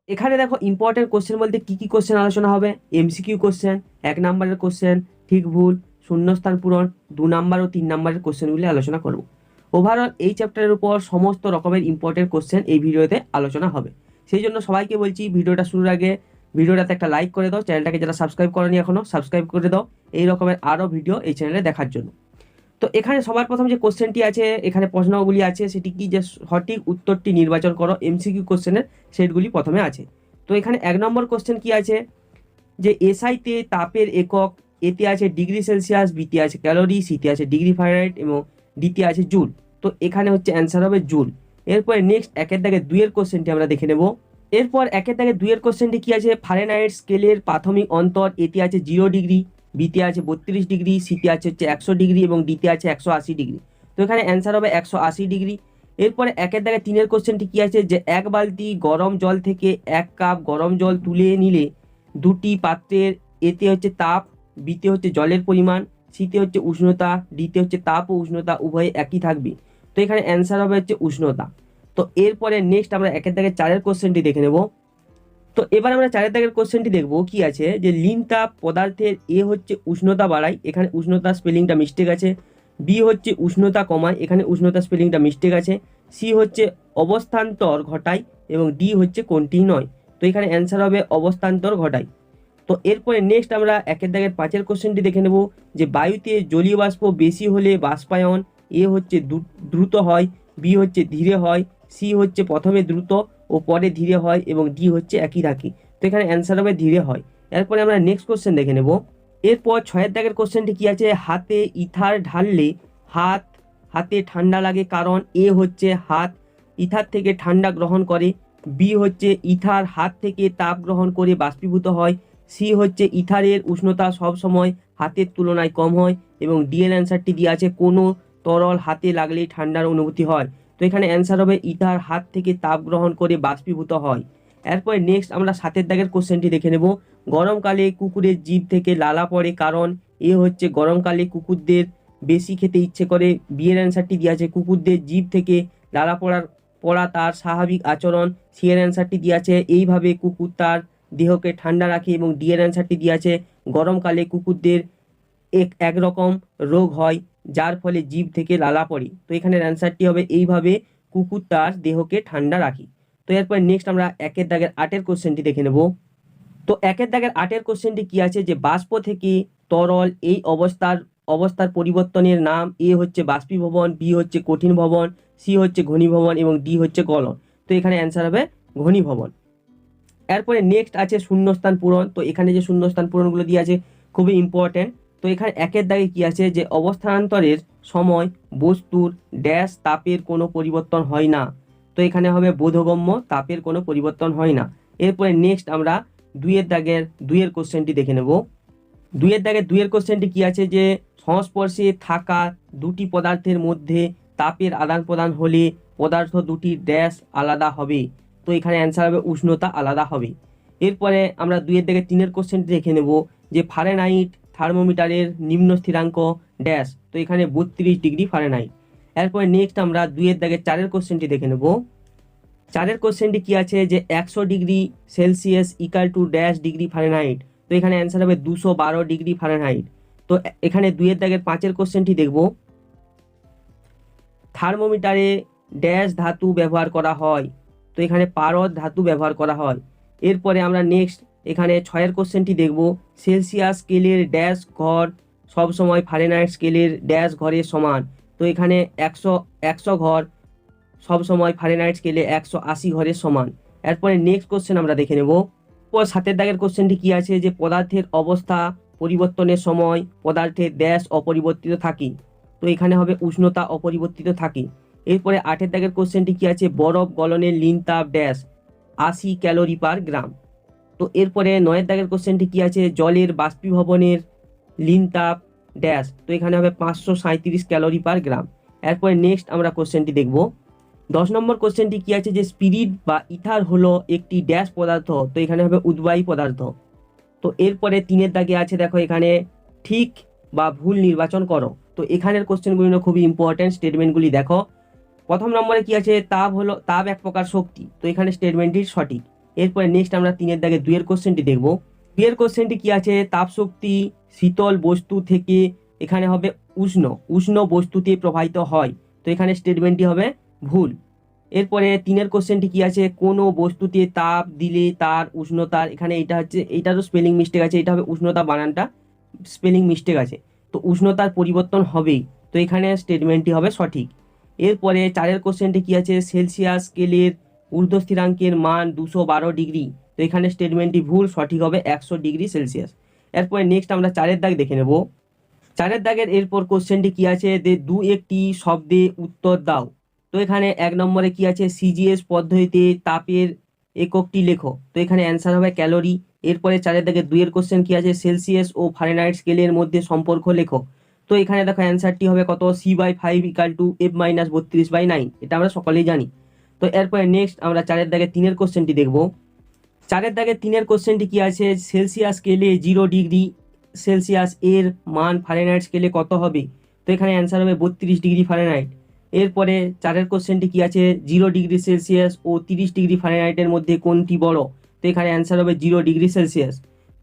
এখানে দেখো important question বলতে কি কি কোশ্চেন আলোচনা হবে। এমসিকিউ কোশ্চেন, 1 নম্বরের কোশ্চেন, ঠিক ভুল, শূন্যস্থান পূরণ, 2 নম্বর ও 3 নম্বরের কোশ্চেনগুলি আলোচনা করব। ওভারঅল এই চ্যাপ্টারের উপর সমস্ত রকমের ইম্পর্টেন্ট কোশ্চেন এই ভিডিওতে আলোচনা হবে। সেই জন্য সবাইকে বলছি ভিডিওটা শুরুর আগে ভিডিওটাতে একটা লাইক করে দাও, চ্যানেলটাকে যারা সাবস্ক্রাইব করেনি এখনো সাবস্ক্রাইব করে দাও এই রকমের আরও ভিডিও এই চ্যানেলে দেখার জন্য। তো এখানে সবার প্রথম যে কোশ্চেনটি আছে, এখানে প্রশ্নগুলি আছে, সেটি কি যে সঠিক উত্তরটি নির্বাচন করো, এমসিকিউ কোশ্চেনের সেটগুলি প্রথমে আছে। তো এখানে 1 নম্বর কোশ্চেন কি আছে, যে এসআইতে তাপের একক, এতে আছে ডিগ্রি সেলসিয়াস, বিতে আছে ক্যালোরি, সিতে আছে ডিগ্রি ফারেনহাইট এবং ডিতে আছে জুল। তো এখানে হচ্ছে অ্যান্সার হবে জুল। এরপরে নেক্সট 1-এর কোশ্চেনটি আমরা দেখে নেব। এরপর 1-এর কোশ্চেনটি কি আছে, ফারেনহাইট স্কেলের প্রাথমিক অন্তর, এতে আছে 0 ডিগ্রি, বিতে আছে 32 ডিগ্রি, সিতে আছে হচ্ছে 100 ডিগ্রি এবং ডিতে আছে 180 ডিগ্রি। তো এখানে অ্যান্সার হবে 180 ডিগ্রি। এরপরে 1-3-এর কোশ্চেনটি কি আছে, যে 1 বালতি গরম জল থেকে 1 কাপ গরম জল তুলে নিলে দুটি পাত্রের এতে হচ্ছে তাপ, বিতে হচ্ছে জলের পরিমাণ, সিতে হচ্ছে উষ্ণতা, ডিতে হচ্ছে তাপ ও উষ্ণতা উভয় একই থাকবে। তো এখানে অ্যান্সার হবে হচ্ছে উষ্ণতা। তো এরপরে নেক্সট আমরা 1-4-এর কোশ্চেনটি দেখে নেব। তো এবার আমরা 4-এর কোশ্চেনটি দেখব কি আছে, যে লিন তাপ পদার্থের এ হচ্ছে উষ্ণতা বাড়ায়, এখানে উষ্ণতা স্পেলিংটা মিস্টেক আছে। বি হচ্ছে উষ্ণতা কমায়, এখানে উষ্ণতা স্পেলিংটা মিস্টেক আছে। সি হচ্ছে অবস্থান্তর ঘটায় এবং ডি হচ্ছে কোনটি নয়। তো এখানে অ্যান্সার হবে অবস্থান্তর ঘটায়। তো এরপরে নেক্সট আমরা 1-5-এর কোশ্চেনটি দেখে নেব, যে বায়ুতে জলীয় বাষ্প বেশি হলে বাষ্পায়ন এ হচ্ছে দ্রুত হয়, বি হচ্ছে ধীরে হয়, সি হচ্ছে প্রথমে দ্রুত ও পরে ধীরে হয় এবং ডি হচ্ছে একই থাকে। তো এখানে অ্যান্সার হবে ধীরে হয়। এরপরে আমরা নেক্সট কোশ্চেন দেখে নেব। এরপর 6-এর কোশ্চেনটি কি আছে, হাতে ইথার ঢাললে হাতে ঠান্ডা লাগে, কারণ এ হচ্ছে হাত ইথার থেকে ঠান্ডা গ্রহণ করে, বি হচ্ছে ইথার হাত থেকে তাপ গ্রহণ করে বাষ্পীভূত হয়, সি হচ্ছে ইথারের উষ্ণতা সবসময় হাতের তুলনায় কম হয় এবং ডি এর অ্যান্সারটি দিয়ে আছে কোনো তরল হাতে লাগলেই ঠান্ডার অনুভূতি হয়। তো এখানে অ্যান্সার হবে ইথার হাত থেকে তাপ গ্রহণ করে বাষ্পীভূত হয়। এরপরে নেক্সট আমরা 7-এর কোশ্চেনটি দেখে নেব। গরমকালে কুকুরের জিভ থেকে লালা পড়ে, কারণ এ হচ্ছে গরমকালে কুকুরদের বেশি খেতে ইচ্ছে করে, বি এর অ্যান্সারটি দিয়ে আছে কুকুরদের জিভ থেকে লালা পড়া তার স্বাভাবিক আচরণ, সি এর অ্যান্সারটি দিয়ে আছে এইভাবে কুকুর তার দেহকে ঠান্ডা রাখে এবং ডি এর অ্যান্সারটি দিয়ে আছে গরমকালে কুকুরদের একরকম রোগ হয় যার ফলে জিভ থেকে লালা পড়ে। তো এখানের অ্যান্সারটি হবে এইভাবে কুকুর তার দেহকে ঠান্ডা রাখে। তো এরপর নেক্সট আমরা 8-এর কোশ্চেনটি দেখে নেব। তো 8-এর কোশ্চেনটি কি আছে, যে বাষ্প থেকে তরল এই অবস্থার পরিবর্তনের নাম, এ হচ্ছে বাষ্পীভবন, বি হচ্ছে কঠিন ভবন, সি হচ্ছে ঘনীভবন এবং ডি হচ্ছে গলন। তো এখানে অ্যান্সার হবে ঘনীভবন। এরপরে নেক্সট আছে শূন্যস্থান পূরণ। তো এখানে যে শূন্যস্থান পূরণগুলো দিয়ে আছে খুবই ইম্পর্টেন্ট। তো এখানে 1-এর দাগে কি আছে, যে অবস্থানান্তরের সময় বস্তুর ড্যাশ তাপের কোনো পরিবর্তন হয় না। তো এখানে হবে বোধগম্য তাপের কোনো পরিবর্তন হয় না। এরপরে নেক্সট আমরা 2-এর কোশ্চেনটি দেখে নেব। 2-এর কোশ্চেনটি কি আছে, যে সংস্পর্শে থাকা দুটি পদার্থের মধ্যে তাপের আদান প্রদান হলে পদার্থ দুটির ড্যাশ আলাদা হবে। তো এখানে অ্যান্সার হবে উষ্ণতা আলাদা হবে। এরপরে আমরা 2-3-এর কোশ্চেনটি দেখে নেব, যে ফারেনহাইট থার্মোমিটারের নিম্ন স্থিরাঙ্ক ড্যাশ। তো এখানে 32 ডিগ্রি ফারেনহাইট। এরপরে নেক্সট আমরা 2-4-এর কোশ্চেনটি দেখে নেব। 4-এর কোশ্চেনটি কি আছে, যে 100 degree Celsius equal to dash degree Fahrenheit. তো এখানে অ্যান্সার হবে 212 ডিগ্রি ফারেনহাইট। তো এখানে 2-5-এর কোশ্চেনটি দেখব। থার্মোমিটারে ড্যাশ ধাতু ব্যবহার করা হয়। তো এখানে পারদ ধাতু ব্যবহার করা হয়। এরপরে আমরা নেক্সট এখানে 6-এর কোশ্চেনটি দেখব। সেলসিয়াস স্কেলের ড্যাশ ঘর সবসময় ফারেনহাইট স্কেলের ড্যাশ ঘরের সমান। তো এখানে 100 ঘর সবসময় ফারেনহাইট স্কেলে 180 ঘরের সমান। এরপরে নেক্সট কোশ্চেন আমরা দেখে নেব। 7-এর কোশ্চেনটি কি আছে, যে পদার্থের অবস্থা পরিবর্তনের সময় পদার্থের ড্যাশ অপরিবর্তিত থাকে। তো এখানে হবে উষ্ণতা অপরিবর্তিত থাকে। এরপরে 8-এর কোশ্চেনটি কি আছে, বরফ গলনের লিন তাপ ড্যাশ 80 ক্যালোরি পার গ্রাম। তো এরপরে 9-এর কোশ্চেনটি কি আছে, জলের বাষ্পীভবনের লিন তাপ ড্যাশ। তো এখানে হবে 537 ক্যালোরি পার গ্রাম। এরপরে নেক্সট আমরা কোশ্চেনটি দেখব। 10 নম্বর কোশ্চেনটি কি আছে, যে স্পিরিট বা ইথার হলো একটি ড্যাশ পদার্থ। তো এখানে হবে উদ্বায়ী পদার্থ। তো এরপরে 3-এর দাগে আছে দেখো এখানে ঠিক বা ভুল নির্বাচন করো। তো এখানের কোশ্চেনগুলি খুবই ইম্পর্টেন্ট, স্টেটমেন্টগুলি দেখো। প্রথম নম্বরে কি আছে, তাপ এক প্রকার শক্তি। তো এখানে স্টেটমেন্টটি সঠিক। এরপরে নেক্সট আমরা 3-এর দাগে 2-এর কোশ্চেনটি দেখব। 2-এর কোশ্চেনটি কি আছে, তাপশক্তি শীতল বস্তু থেকে এখানে হবে উষ্ণ উষ্ণ বস্তুতে প্রবাহিত হয়, তো এখানে স্টেটমেন্টটি হবে ভুল। এরপরে 3-এর কোশ্চেনটি কি আছে, কোনো বস্তুতে তাপ দিলে তার উষ্ণতার, এখানে এটা হচ্ছে, এইটারও স্পেলিং মিস্টেক আছে, এটা হবে উষ্ণতা, বানানটা স্পেলিং মিস্টেক আছে, তো উষ্ণতার পরিবর্তন হবেই, তো এখানে স্টেটমেন্টটি হবে সঠিক। এরপরে 4-এর কোশ্চেনটি কি আছে, সেলসিয়াস স্কেলের ঊর্ধ্ব স্থিরাঙ্কের মান 212 ডিগ্রি, তো এখানে স্টেটমেন্টটি ভুল, সঠিক হবে 100 ডিগ্রি সেলসিয়াস। এরপরে নেক্সট আমরা 4-এর দাগ দেখে নেব। 4-এর দাগের এরপর কোশ্চেনটি কি আছে, যে দু একটি শব্দে উত্তর দাও, তো এখানে 1 নম্বরে কি আছে, সিজিএস পদ্ধতিতে তাপের এককটি লেখো, তো এখানে অ্যান্সার হবে ক্যালোরি। এরপরে 4-এর দাগে 2-এর কোশ্চেন কি আছে, সেলসিয়াস ও ফারেনহাইট স্কেলের মধ্যে সম্পর্ক লেখো, তো এখানে দেখো অ্যান্সারটি হবে কত, C/5 = F-32/9, এটা আমরা সকলেই জানি। তো এরপরে নেক্সট আমরা 4-এর দাগে 3-এর কোশ্চেনটি দেখব। 4-এর দাগে 3-এর কোশ্চেনটি কি আছে, সেলসিয়াস স্কেলে 0 ডিগ্রি সেলসিয়াস এর মান ফারেনহাইট স্কেলে কত হবে, তো এখানে অ্যান্সার হবে 32 ডিগ্রি ফারেনহাইট। এরপরে 4-এর কোশ্চেনটি কি আছে, 0 ডিগ্রি সেলসিয়াস ও 30 ডিগ্রি ফারেনহাইটের মধ্যে কোনটি বড়, তো এখানে অ্যান্সার হবে 0 ডিগ্রি সেলসিয়াস।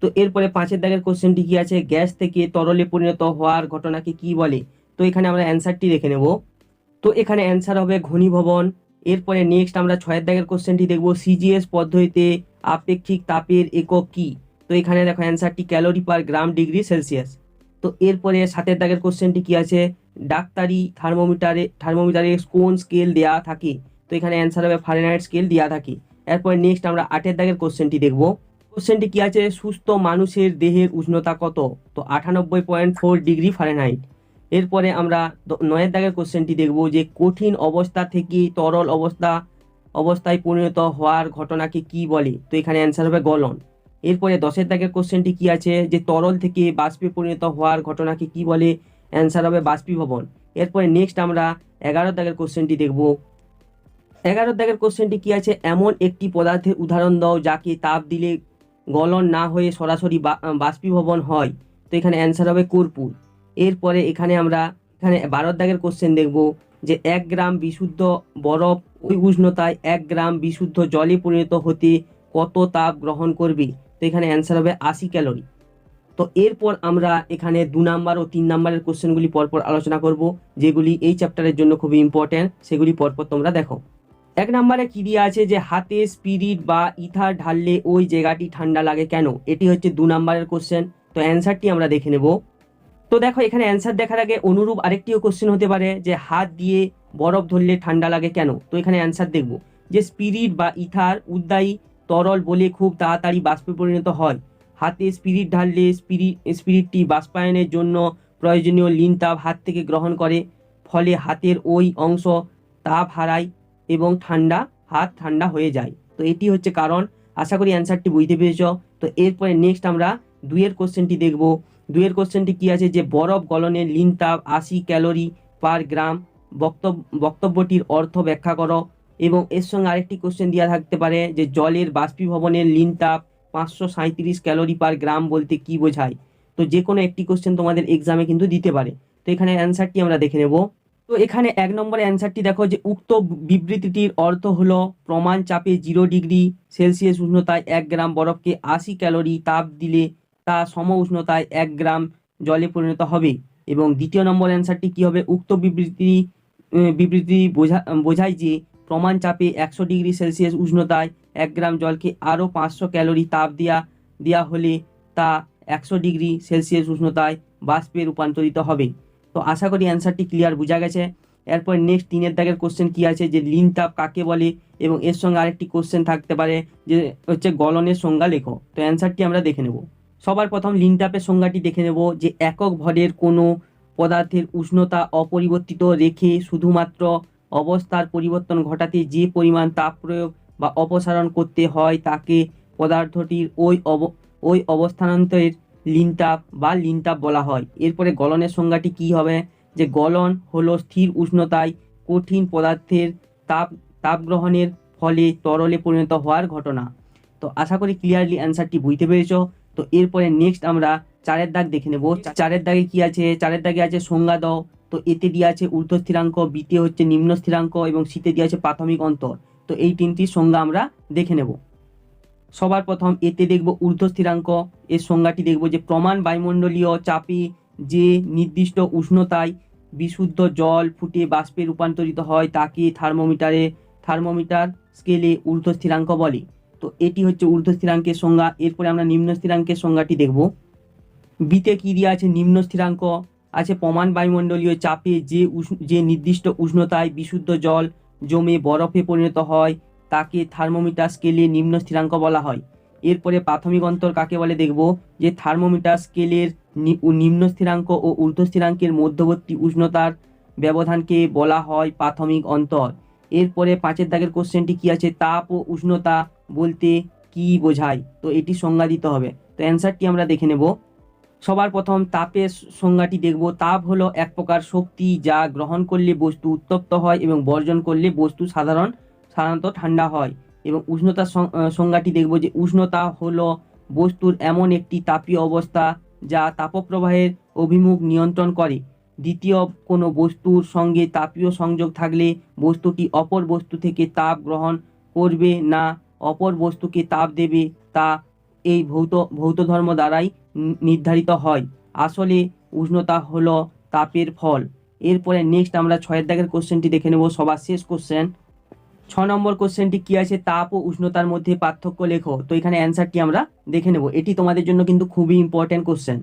তো এরপরে 5-এর দাগের কোশ্চেনটি কি আছে, গ্যাস থেকে তরলে পরিণত হওয়ার ঘটনাকে কি বলে, তো এখানে আমরা অ্যান্সারটি দেখে নেব। তো এখানে অ্যান্সার হবে ঘনীভবন। এরপরে নেক্সট আমরা 6-এর দাগের কোশ্চেনটি দেখব, সিজিএস পদ্ধতিতে আপেক্ষিক তাপের একক কি, তো এখানে দেখো অ্যান্সারটি ক্যালোরি/গ্রাম/ডিগ্রি সেলসিয়াস। তো এরপরে 7-এর দাগের কোশ্চেনটি কি আছে, ডাক্তারি থার্মোমিটারে কোন স্কেল দেয়া থাকে, তো এখানে অ্যান্সার হবে ফারেনহাইট স্কেল দেওয়া থাকে। এরপরে নেক্সট আমরা 8-এর দাগের কোশ্চেনটি দেখব। কোশ্চেনটি কি আছে, সুস্থ মানুষের দেহের উষ্ণতা কত, তো 98.4 ডিগ্রি ফারেনহাইট। এরপরে আমরা 9-এর দাগের কোশ্চেনটি দেখব, যে কঠিন অবস্থা থেকে তরল অবস্থায় পরিণত হওয়ার ঘটনাকে কি বলে, তো এখানে অ্যান্সার হবে গলন। এরপরে 10-এর দাগের কোশ্চেনটি কি আছে, যে তরল থেকে বাষ্পে পরিণত হওয়ার ঘটনাকে কি বলে, অ্যান্সার হবে বাষ্পীভবন। এরপরে নেক্সট আমরা 11-এর দাগের কোশ্চেনটি দেখব। 11-এর দাগের কোশ্চেনটি কি আছে, এমন একটি পদার্থের উদাহরণ দাও যাকে তাপ দিলে গলন না হয়ে সরাসরি বাষ্পীভবন হয়, তো এখানে অ্যান্সার হবে কর্পূর। এরপরে এখানে 12-এর দাগের কোশ্চেন দেখব, যে 1 গ্রাম বিশুদ্ধ বরফ ওই উষ্ণতায় 1 গ্রাম বিশুদ্ধ জলে পরিণত হতে কত তাপ গ্রহণ করবে, তো এখানে অ্যান্সার হবে 80 ক্যালোরি। তো এরপর আমরা এখানে 2 নাম্বার ও 3 নাম্বারের কোশ্চেনগুলি পরপর আলোচনা করব, যেগুলি এই চ্যাপ্টারের জন্য খুবই ইম্পর্টেন্ট, সেগুলি পরপর তোমরা দেখো। 1 নম্বরে কি দেওয়া আছে, যে হাতে স্পিরিট বা ইথার ঢাললে ওই জায়গাটি ঠান্ডা লাগে কেন, এটি হচ্ছে 2 নম্বরের কোশ্চেন। তো অ্যান্সারটি আমরা দেখে নেব। তো দেখো এখানে অ্যান্সার দেখার আগে অনুরূপ আরেকটিও কোশ্চেন হতে পারে, যে হাত দিয়ে বরফ ধরলে ঠান্ডা লাগে কেন, তো এখানে অ্যান্সার দেখব, যে স্পিরিট বা ইথার উদ্বায়ী তরল বলে খুব তাড়াতাড়ি বাষ্পে পরিণত হয়। হাতে স্পিরিট ঢাললে স্পিরিটটি বাষ্পায়নের জন্য প্রয়োজনীয় লিন তাপ হাত থেকে গ্রহণ করে, ফলে হাতের ওই অংশ তাপ হারায় এবং হাত ঠান্ডা হয়ে যায়, তো এটি হচ্ছে কারণ। আশা করি অ্যান্সারটি বুঝতে পেরেছ। তো এরপরে নেক্সট আমরা 2-এর কোশ্চেনটি দেখব। 2-এর কোশ্চেনটি কি আছে, যে বরফ গলনের লিন তাপ 80 ক্যালোরি/গ্রাম, বক্তব্যটির অর্থ ব্যাখ্যা করো। এবং এর সঙ্গে আরেকটি কোশ্চেন দেওয়া থাকতে পারে, যে জলের বাষ্পীভবনের লিন তাপ 537 ক্যালোরি/গ্রাম বলতে কি বোঝায়, তো যে কোনো একটি কোশ্চেন তোমাদের এক্সামে কিন্তু দিতে পারে। তো এখানে অ্যান্সারটি আমরা দেখে নেব। তো এখানে 1 নম্বরে অ্যান্সারটি দেখো, যে উক্ত বিবৃতিটির অর্থ হলো প্রমাণ চাপে 0 ডিগ্রি সেলসিয়াস উষ্ণতায় 1 গ্রাম বরফকে 80 ক্যালোরি তাপ দিলে তা সম উষ্ণতায় 1 গ্রাম জলে পরিণত হবে। এবং দ্বিতীয় নম্বর অ্যান্সারটি কি হবে, উক্ত বিবৃতি বোঝায় যে প্রমাণ চাপে 100 ডিগ্রি সেলসিয়াস উষ্ণতায় 1 গ্রাম জলকে আরও 500 ক্যালোরি তাপ দেওয়া হলে তা 100 ডিগ্রি সেলসিয়াস উষ্ণতায় বাষ্পে রূপান্তরিত হবে। তো আশা করি অ্যান্সারটি ক্লিয়ার বোঝা গেছে। এরপর নেক্সট 3-এর দাগের কোশ্চেন কি আছে, যে লিন তাপ কাকে বলে, এবং এর সঙ্গে আরেকটি কোশ্চেন থাকতে পারে, যে হচ্ছে গলনের সংজ্ঞা লেখো। তো অ্যান্সারটি আমরা দেখে নেব। সবার প্রথম লিন তাপের সংজ্ঞাটি দেখে নেব, যে একক ভরের কোনো পদার্থের উষ্ণতা অপরিবর্তিত রেখে শুধুমাত্র অবস্থার পরিবর্তন ঘটাতে যে পরিমাণ তাপ প্রয়োগ বা অপসারণ করতে হয় তাকে পদার্থটির ওই অবস্থানান্তরের লিন তাপ বলা হয়। এরপরে গলনের সংজ্ঞাটি কি হবে, যে গলন হলো স্থির উষ্ণতায় কঠিন পদার্থের তাপ গ্রহণের ফলে তরলে পরিণত হওয়ার ঘটনা। তো আশা করি ক্লিয়ারলি অ্যান্সারটি বুঝতে পেরেছ। তো এরপরে নেক্সট আমরা 4-এর দাগ দেখে নেব। 4-এর দাগে কি আছে, 4-এর দাগে আছে সংজ্ঞা দাও। তো এতে দিয়ে আছে ঊর্ধ্ব স্থিরাঙ্ক, বিতে হচ্ছে নিম্ন স্থিরাঙ্ক এবং সিতে দিয়ে আছে প্রাথমিক অন্তর। তো এই 3টি সংজ্ঞা আমরা দেখে নেব। সবার প্রথম এতে দেখব ঊর্ধ্ব স্থিরাঙ্ক, এর সংজ্ঞাটি দেখব যে প্রমাণ বায়ুমণ্ডলীয় চাপে যে নির্দিষ্ট উষ্ণতায় বিশুদ্ধ জল ফুটে বাষ্পে রূপান্তরিত হয় তাকে থার্মোমিটার স্কেলে ঊর্ধ্ব স্থিরাঙ্ক বলে। তো এটি হচ্ছে ঊর্ধ্ব স্থিরাঙ্কের সংজ্ঞা। এরপরে আমরা নিম্ন স্থিরাঙ্কের সংজ্ঞাটি দেখব। বিতে কি দিয়ে আছে? নিম্ন স্থিরাঙ্ক আছে প্রমাণ বায়ুমণ্ডলীয় চাপে যে নির্দিষ্ট উষ্ণতায় বিশুদ্ধ জল জমে বরফে পরিণত হয় তাকে থার্মোমিটার স্কেলে নিম্ন স্থিরাঙ্ক বলা হয়। এরপরে প্রাথমিক অন্তর কাকে বলে দেখব যে থার্মোমিটার স্কেলের নিম্ন স্থিরাঙ্ক ও ঊর্ধ্ব স্থিরাঙ্কের মধ্যবর্তী উষ্ণতার ব্যবধানকে বলা হয় প্রাথমিক অন্তর। এরপরে 5 দাগের কোশ্চেনটি কি আছে? তাপ ও উষ্ণতা বলতে কি বোঝায়? তো এটি সংজ্ঞা দিতে হবে। তো অ্যান্সারটি আমরা দেখে নেব। সবার প্রথম তাপের সংজ্ঞাটি দেখব। তাপ হলো এক প্রকার শক্তি যা গ্রহণ করলে বস্তু উত্তপ্ত হয় এবং বর্জন করলে বস্তু সাধারণত ঠান্ডা হয়। এবং উষ্ণতার সংজ্ঞাটি দেখব যে উষ্ণতা হলো বস্তুর এমন একটি তাপীয় অবস্থা যা তাপপ্রবাহের অভিমুখ নিয়ন্ত্রণ করে। দ্বিতীয় কোনো বস্তুর সঙ্গে তাপীয় সংযোগ থাকলে বস্তুটি অপর বস্তু থেকে তাপ গ্রহণ করবে না অপর বস্তুকে তাপ দেবে, তা এই ভৌত ধর্ম দ্বারাই নির্ধারিত হয়। আসলে উষ্ণতা হলো তাপের ফল। এরপরে নেক্সট আমরা 6 দাগের কোশ্চেনটি দেখে নেব, সবার শেষ কোশ্চেন। 6 নম্বর কোশ্চেনটি কি আছে? তাপ ও উষ্ণতার মধ্যে পার্থক্য লেখো। তো এখানে অ্যান্সারটি আমরা দেখে নেব। এটি তোমাদের জন্য কিন্তু খুবই ইম্পর্টেন্ট কোশ্চেন।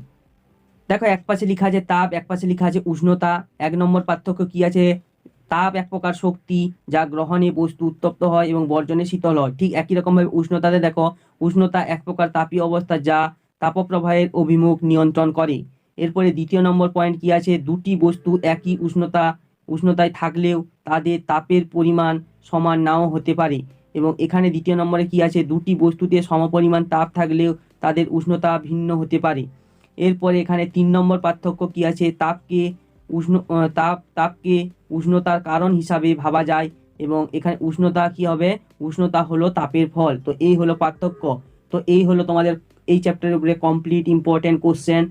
দেখো, এক পাশে লেখা আছে তাপ, এক পাশে লেখা আছে উষ্ণতা। 1 নম্বর পার্থক্য কি আছে? তাপ এক প্রকার শক্তি যা গ্রহণে বস্তু উত্তপ্ত হয় এবং বর্জনে শীতল হয়। ঠিক একই রকমভাবে উষ্ণতাতে দেখো, উষ্ণতা এক প্রকার তাপীয় অবস্থা যা তাপপ্রবাহের অভিমুখ নিয়ন্ত্রণ করে। এরপরে 2 নম্বর পয়েন্ট কি আছে? দুটি বস্তু একই উষ্ণতায় থাকলেও তাদের তাপের পরিমাণ সমান নাও হতে পারে। এবং এখানে 2 নম্বরে কি আছে? দুটি বস্তুতে সমপরিমাণ তাপ থাকলেও তাদের উষ্ণতা ভিন্ন হতে পারে। এরপরে এখানে 3 নম্বর পার্থক্য কি আছে? তাপকে উষ্ণতার কারণ হিসাবে ভাবা যায় এবং এখানে উষ্ণতা কি হবে? উষ্ণতা হলো তাপের ফল। তো এই হলো পার্থক্য। তো এই হলো তোমাদের এই চ্যাপ্টারের উপরে কমপ্লিট ইম্পর্টেন্ট কোশ্চেন।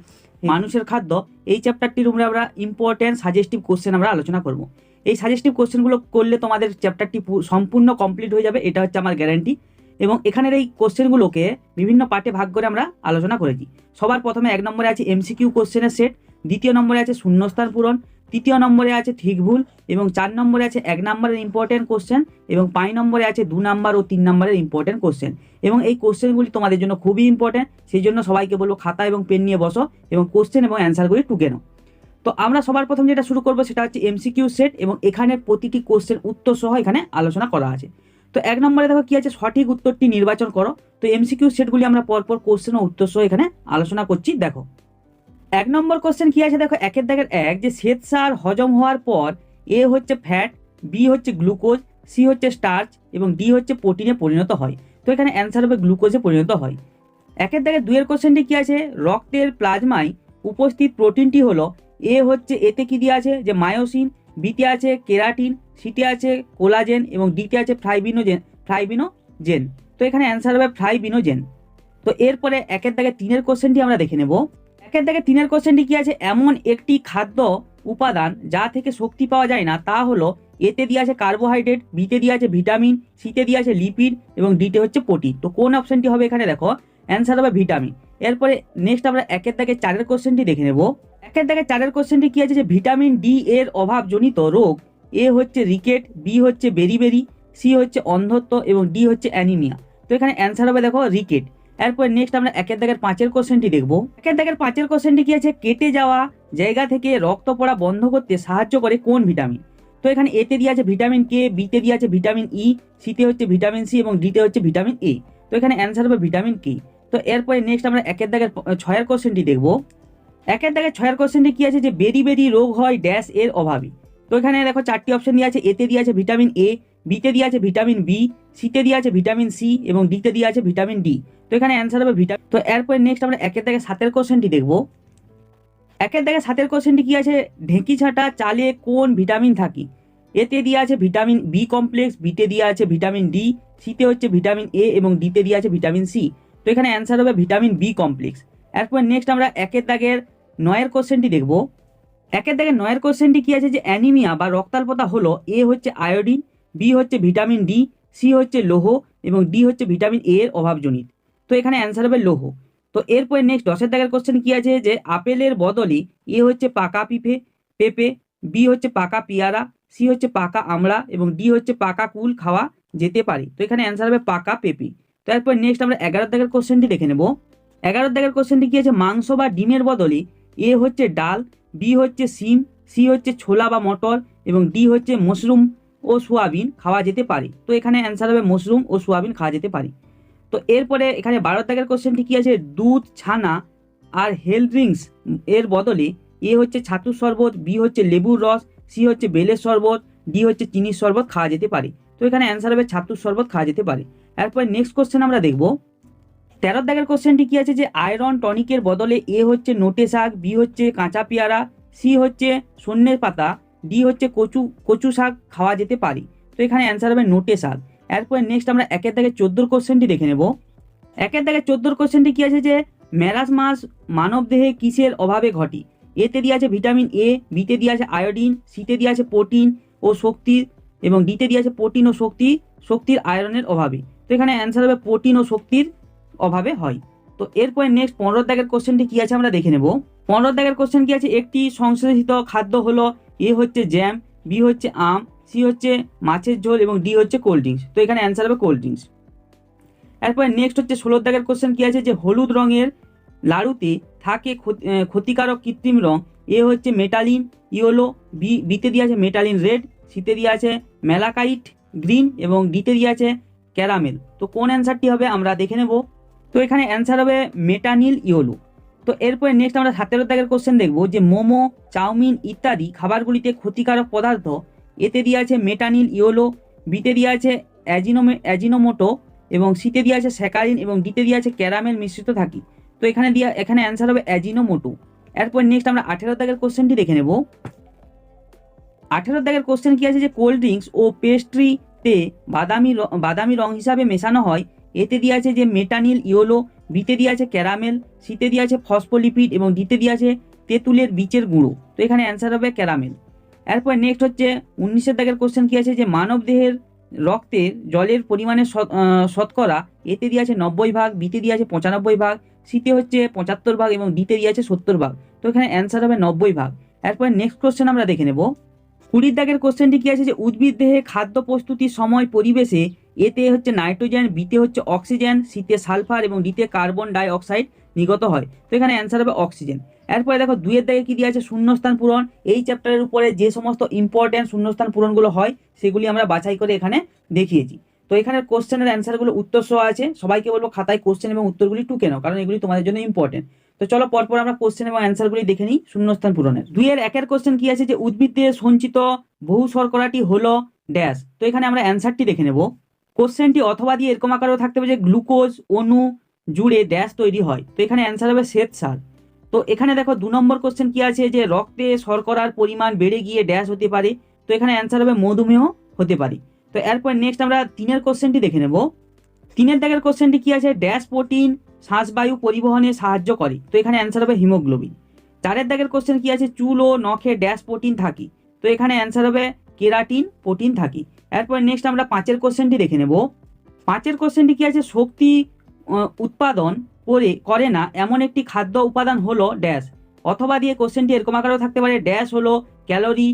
মানুষের খাদ্য এই চ্যাপ্টারটির উপরে আমরা ইম্পর্টেন্ট সাজেস্টিভ কোশ্চেন আমরা আলোচনা করব। এই সাজেস্টিভ কোশ্চেনগুলো করলে তোমাদের চ্যাপ্টারটি সম্পূর্ণ কমপ্লিট হয়ে যাবে, এটা হচ্ছে আমার গ্যারান্টি। এবং এখানের এই কোশ্চেনগুলোকে বিভিন্ন পার্টে ভাগ করে আমরা আলোচনা করেছি। সবার প্রথমে 1 নম্বরে আছে এমসিকিউ কোশ্চেনের সেট, 2 নম্বরে আছে শূন্যস্থান পূরণ, 3 নম্বরে আছে ঠিক ভুল, এবং 4 নম্বরে আছে 1 নম্বরের ইম্পর্টেন্ট কোশ্চেন, এবং 5 নম্বরে আছে 2 নম্বর ও 3 নম্বরের ইম্পর্টেন্ট কোশ্চেন। এবং এই কোশ্চেনগুলি তোমাদের জন্য খুবই ইম্পর্টেন্ট, সেই জন্য সবাইকে বলবো খাতা এবং পেন নিয়ে বসো এবং কোশ্চেন এবং অ্যান্সারগুলি টুকে নাও। তো আমরা সবার প্রথম যেটা শুরু করবো সেটা হচ্ছে এমসিকিউ সেট, এবং এখানে প্রতিটি কোশ্চেন উত্তর সহ এখানে আলোচনা করা আছে। তো 1 নম্বরে দেখো কি আছে? সঠিক উত্তরটি নির্বাচন করো। তো এমসিকিউ সেটগুলি আমরা পরপর কোশ্চেন ও উত্তর সহ এখানে আলোচনা করছি। দেখো 1 নম্বর কোশ্চেন কি আছে? দেখো 1 দাগের 1 যে শ্বেতসার হজম হওয়ার পর এ হচ্ছে ফ্যাট, বি হচ্ছে গ্লুকোজ, সি হচ্ছে স্টার্চ এবং ডি হচ্ছে প্রোটিনে পরিণত হয়। তো এখানে অ্যান্সার হবে গ্লুকোজে পরিণত হয়। 1 দাগের 2 কোশ্চেনটি কি আছে? রক্তের প্লাজমায় উপস্থিত প্রোটিনটি হলো, এ হচ্ছে এতে কি দিয়ে আছে যে মায়োসিন, বিতে আছে কেরাটিন, সিতে আছে কোলাজেন এবং ডিতে আছে ফ্লাইবিনোজেন। তো এখানে অ্যান্সার হবে ফ্লাইবিনোজেন। তো এরপরে 1 দাগের 3 কোশ্চেনটি আমরা দেখে নেব। 1 দাগের 3 কোশ্চেনটি কি আছে? এমন একটি খাদ্য উপাদান যা থেকে শক্তি পাওয়া যায় না তা হলো, এতে দিয়ে আছে কার্বোহাইড্রেট, বিতে দিয়ে আছে ভিটামিন, সিতে দিয়ে আছে লিপিড এবং ডিতে হচ্ছে প্রোটিন। তো কোন অপশনটি হবে এখানে? দেখো অ্যান্সার হবে ভিটামিন। এরপরে নেক্সট আমরা 1 দাগের 4 কোশ্চেনটি দেখে নেব। 1 দাগের 4 কোশ্চেনটি কি আছে? যে ভিটামিন ডি এর অভাবজনিত রোগ, এ হচ্ছে রিকেট, বি হচ্ছে বেরিবেরি, সি হচ্ছে অন্ধত্ব এবং ডি হচ্ছে অ্যানিমিয়া। তো এখানে অ্যান্সার হবে দেখো রিকেট। এরপর নেক্সট আমরা 1 দাগের 5 কোশ্চেনটি দেখব। 1 দাগের 5 কোশ্চেনটি কি আছে? কেটে যাওয়া জায়গা থেকে রক্ত পড়া বন্ধ করতে সাহায্য করে কোন ভিটামিন? তো এখানে এতে দিয়ে আছে ভিটামিন কে, বিতে দিয়ে আছে ভিটামিন ই, সিতে হচ্ছে ভিটামিন সি এবং ডিতে হচ্ছে ভিটামিন এ। তো এখানে অ্যান্সার হবে ভিটামিন কে। তো এরপরে নেক্সট আমরা 1 দাগের 6 কোশ্চেনটি দেখব। 1 দাগের 6 কোশ্চেনটি কি আছে? যে বেরি রোগ হয় ড্যাশ এর অভাবে। তো এখানে দেখো 4টি অপশন দিয়ে আছে। এতে দিয়ে আছে ভিটামিন এ, বিতে দিয়ে আছে ভিটামিন বি, সিতে দিয়ে আছে ভিটামিন সি এবং ডিতে দিয়ে আছে ভিটামিন ডি। তো এখানে অ্যান্সার হবে ভিটামিন। তো এরপরে নেক্সট আমরা 1 দাগের 7 কোশ্চেনটি দেখব। 1 দাগের 7 কোশ্চেনটি কি আছে? ঢেঁকি ছাটা চালে কোন ভিটামিন থাকে? এতে দিয়ে আছে ভিটামিন বি কমপ্লেক্স, বিতে দিয়ে আছে ভিটামিন ডি, সিতে হচ্ছে ভিটামিন এ এবং ডিতে দিয়ে আছে ভিটামিন সি। তো এখানে অ্যান্সার হবে ভিটামিন বি কমপ্লেক্স। এরপর নেক্সট আমরা 1 দাগের 9 কোশ্চেনটি দেখব। 1 দাগের 9 কোশ্চেনটি কি আছে? যে অ্যানিমিয়া বা রক্তাল্পতা হলো, এ হচ্ছে আয়োডিন, বি হচ্ছে ভিটামিন ডি, সি হচ্ছে লৌহ এবং ডি হচ্ছে ভিটামিন এ এর অভাবজনিত। তো এখানে অ্যান্সার হবে লৌহ। তো এরপরে নেক্সট 10 দাগের কোশ্চেন কি আছে যে আপেলের বদলে এ হচ্ছে পাকা পেঁপে, বি হচ্ছে পাকা পেয়ারা, সি হচ্ছে পাকা আমড়া এবং ডি হচ্ছে পাকা কুল খাওয়া যেতে পারে। তো এখানে অ্যান্সার হবে পাকা পেঁপে। তো এরপর নেক্সট আমরা 11 দাগের কোশ্চেনটি দেখে নেব। 11 দাগের কোশ্চেনটি কি আছে মাংস বা ডিমের বদলে এ হচ্ছে ডাল, বি হচ্ছে সিম, সি হচ্ছে ছোলা বা মটর এবং ডি হচ্ছে মাশরুম ও সোয়াবিন খাওয়া যেতে পারে। তো এখানে অ্যান্সার হবে মাশরুম ও সোয়াবিন খাওয়া যেতে পারে। তো এরপরে এখানে 12 দাগের কোশ্চেনটি কি আছে দুধ, ছানা আর হেলথ ড্রিঙ্কস এর বদলে এ হচ্ছে ছাতুর শরবত, বি হচ্ছে লেবুর রস, সি হচ্ছে বেলের শরবত, ডি হচ্ছে চিনির শরবত খাওয়া যেতে পারে। তো এখানে অ্যান্সার হবে ছাতুর শরবত খাওয়া যেতে পারে। এরপরে নেক্সট কোশ্চেন আমরা দেখব 13 দাগের কোশ্চেনটি কি আছে যে আয়রন টনিকের বদলে এ হচ্ছে নোটে শাক, বি হচ্ছে কাঁচা পেয়ারা, সি হচ্ছে সন্ন্যের পাতা, ডি হচ্ছে কচু শাক খাওয়া যেতে পারে। তো এখানে অ্যান্সার হবে নোটে শাক। এরপরে নেক্সট আমরা 1 দাগের 14 কোশ্চেনটি দেখে নেব। 1 দাগের 14 কোশ্চেনটি কি আছে যে মেরাসমাস মানব দেহে কিসের অভাবে ঘটে? এতে দিয়ে আছে ভিটামিন এ, বিতে দিয়ে আছে আয়োডিন, সিতে দিয়ে আছে প্রোটিন ও শক্তি এবং ডিতে দিয়ে আছে প্রোটিন ও শক্তির আয়রনের অভাবে। তো এখানে অ্যান্সার হবে প্রোটিন ও শক্তির অভাবে হয়। তো এরপরে নেক্সট 15 দাগের কোশ্চেনটি কি আছে আমরা দেখে নেব। 15 দাগের কোশ্চেন কি আছে একটি সংশ্লেষিত খাদ্য হলো এ হচ্ছে জ্যাম, বি হচ্ছে আম, সি হচ্ছে মাছের ঝোল এবং ডি হচ্ছে কোল্ড ড্রিঙ্কস। তো এখানে অ্যান্সার হবে কোল্ড ড্রিঙ্কস। এরপরে নেক্সট হচ্ছে 16 দাগের কোশ্চেন কি আছে যে হলুদ রঙের লাড়ুতে থাকে ক্ষতিকারক কৃত্রিম রং এ হচ্ছে মেটালিন ইয়েলো, বিতে দিয়ে আছে মেটালিন রেড, সিতে দিয়ে আছে ম্যালাকাইট গ্রিন এবং ডিতে দিয়ে আছে ক্যারামেল। তো কোন অ্যান্সারটি হবে আমরা দেখে নেব। তো এখানে অ্যান্সার হবে মেটানিল ইয়েলো। তো এরপরে নেক্সট আমরা 17 দাগের কোশ্চেন দেখব যে মোমো, চাউমিন ইত্যাদি খাবারগুলিতে ক্ষতিকারক পদার্থ এতে দিয়ে আছে মেটানিল ইয়েলো, বিতে দিয়ে আছে অ্যাজিনোমোটো এবং সিতে দিয়ে আছে স্যাকারিন এবং ডিতে দিয়ে আছে ক্যারামেল মিশ্রিত থাকে। তো এখানে অ্যান্সার হবে অ্যাজিনোমোটো। এরপর নেক্সট আমরা 18 দাগের কোশ্চেনটি দেখে নেব। 18 দাগের কোশ্চেন কি আছে যে কোল্ড ড্রিঙ্কস ও পেস্ট্রিতে বাদামি রং হিসাবে মেশানো হয় এতে দিয়ে আছে যে মেটানিল ইয়েলো, বিতে দিয়ে আছে ক্যারামেল, সিতে দিয়ে আছে ফসফোলিপিড এবং ডিতে দিয়ে আছে তেঁতুলের বীজের গুঁড়ো। তো এখানে অ্যান্সার হবে ক্যারামেল। এরপর নেক্সট হচ্ছে 19 দাগের কোশ্চেন কি আছে যে মানব দেহের রক্তের জলের পরিমাণের শতকরা এতে দিয়ে আছে 90 ভাগ, বিতে দিয়ে আছে 95 ভাগ, সিতে হচ্ছে 75 ভাগ এবং ডিতে দিয়ে আছে 70 ভাগ। তো এখানে অ্যান্সার হবে 90 ভাগ। এরপর নেক্সট কোশ্চেন আমরা দেখে নেব। 20 দাগের কোশ্চেনটি কি আছে যে উদ্ভিদ দেহে খাদ্য প্রস্তুতির সময় পরিবেশে এতে হচ্ছে নাইট্রোজেন, বিতে হচ্ছে অক্সিজেন, সিতে সালফার এবং ডিতে কার্বন ডাই অক্সাইড নির্গত হয়। তো এখানে অ্যান্সার হবে অক্সিজেন। এরপরে দেখো 2 দাগে কি দিয়ে আছে শূন্যস্থান পূরণ। এই চ্যাপ্টারের উপরে যে সমস্ত ইম্পর্টেন্ট শূন্যস্থান পূরণগুলো হয় সেগুলি আমরা বাছাই করে এখানে দেখিয়েছি। তো এখানে কোশ্চেনের অ্যান্সারগুলো উত্তর সহ আছে। সবাইকে বলবো খাতায় কোশ্চেন এবং উত্তরগুলি টুকে নাও, কারণ এগুলি তোমাদের জন্য ইম্পর্টেন্ট। তো চলো পরপর আমরা কোশ্চেন এবং অ্যান্সারগুলি দেখে নিই শূন্যস্থান পূরণের। 2-1 কোশ্চেন কি আছে যে উদ্ভিদে সঞ্চিত বহু শর্করাটি হলো ড্যাশ। তো এখানে আমরা অ্যান্সারটি দেখে নেব। কোশ্চেনটি অথবা দিয়ে এরকম আকারেও থাকতে হবে যে গ্লুকোজ অণু জুড়ে ড্যাশ তৈরি হয়। তো এখানে অ্যান্সার হবে শ্বেতসার। তো এখানে দেখো 2 নম্বর কোশ্চেন কি আছে যে রক্তে শর্করার পরিমাণ বেড়ে গিয়ে ড্যাশ হতে পারে। তো এখানে অ্যান্সার হবে মধুমেহ হতে পারে। তো এরপর নেক্সট আমরা 3 কোশ্চেনটি দেখে নেব। 3 দাগের কোশ্চেনটি কি আছে ড্যাশ প্রোটিন শ্বাসবায়ু পরিবহনে সাহায্য করে। তো এখানে অ্যান্সার হবে হিমোগ্লোবিন। 4 দাগের কোশ্চেন কি আছে চুল ও নখে ড্যাশ প্রোটিন থাকে। তো এখানে অ্যান্সার হবে কেরাটিন প্রোটিন থাকে। এরপর নেক্সট আমরা 5 কোশ্চেনটি দেখে নেব। 5 কোশ্চেনটি কি আছে শক্তি উৎপাদন করে না এমন একটি খাদ্য উপাদান হলো ড্যাশ। অথবা দিয়ে কোশ্চেনটি এরকম আকারেও থাকতে পারে ড্যাশ হলো ক্যালোরি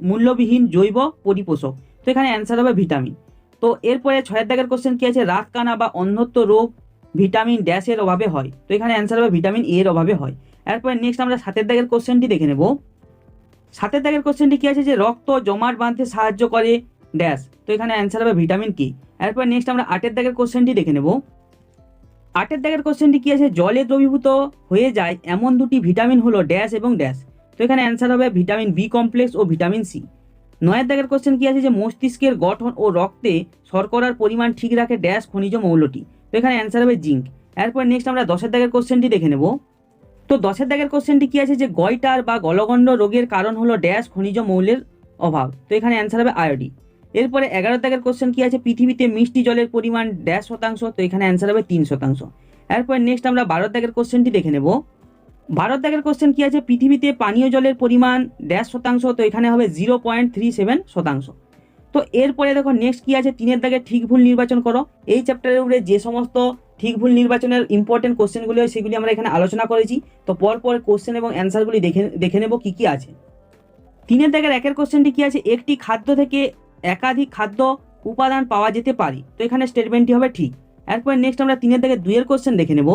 মূল্যবিহীন জৈব পরিপোষক। তো এখানে অ্যান্সার হবে ভিটামিন। তো এরপরে 6 দাগের কোশ্চেন কি আছে রাতকানা বা অন্ধত্ব রোগ ভিটামিন ড্যাশের অভাবে হয়। তো এখানে অ্যান্সার হবে ভিটামিন এর অভাবে হয়। এরপরে নেক্সট আমরা 7 দাগের কোশ্চেনটি দেখে নেব। 7 দাগের কোশ্চেনটি কি আছে যে রক্ত জমাট বাঁধতে সাহায্য করে ড্যাশ। তো এখানে অ্যান্সার হবে ভিটামিন কে। এরপর নেক্সট আমরা 8 দাগের কোশ্চেনটি দেখে নেব। 8 দাগের কোশ্চেনটি কি আছে জলে দ্রবীভূত হয়ে যায় এমন দুটি ভিটামিন হলো ড্যাশ এবং ড্যাশ। তো এখানে অ্যান্সার হবে ভিটামিন বি কমপ্লেক্স ও ভিটামিন সি। 9 দাগের কোশ্চেন কি আছে যে মস্তিষ্কের গঠন ও রক্তে শর্করার পরিমাণ ঠিক রাখে ড্যাশ খনিজ মৌলটি। তো এখানে অ্যান্সার হবে জিঙ্ক। এরপর নেক্সট আমরা 10 দাগের কোশ্চেনটি দেখে নেব। তো 10 দাগের কোশ্চেনটি কি আছে যে গয়টার বা গলগণ্ড রোগের কারণ হলো ড্যাশ খনিজ মৌলের অভাব। তো এখানে অ্যান্সার হবে আয়োডি। এরপরে 11 দাগের কোশ্চেন কি আছে পৃথিবীতে মিষ্টি জলের পরিমাণ ড্যাশ শতাংশ। তো এখানে অ্যান্সার হবে 3%। এরপর নেক্সট আমরা 12 দাগের কোশ্চেনটি দেখে নেব। 12 দাগের কোশ্চেন কি আছে পৃথিবীতে পানীয় জলের পরিমাণ ড্যাশ শতাংশ। তো এখানে হবে 0.37%। তো এরপরে দেখো নেক্সট কি আছে, 3 দাগে ঠিক ভুল নির্বাচন করো। এই চ্যাপ্টারের উপরে যে সমস্ত ঠিক ভুল নির্বাচনের ইম্পর্টেন্ট কোশ্চেনগুলি হয় সেগুলি আমরা এখানে আলোচনা করেছি। তো পরপর কোশ্চেন এবং অ্যান্সারগুলি দেখে নেব কি কি আছে। 3 দাগের 1 কোশ্চেনটি কি আছে, একটি খাদ্য থেকে একাধিক খাদ্য উপাদান পাওয়া যেতে পারে। তো এখানে স্টেটমেন্টটি হবে ঠিক। এরপর নেক্সট আমরা 3 দাগের 2 কোশ্চেন দেখে নেব।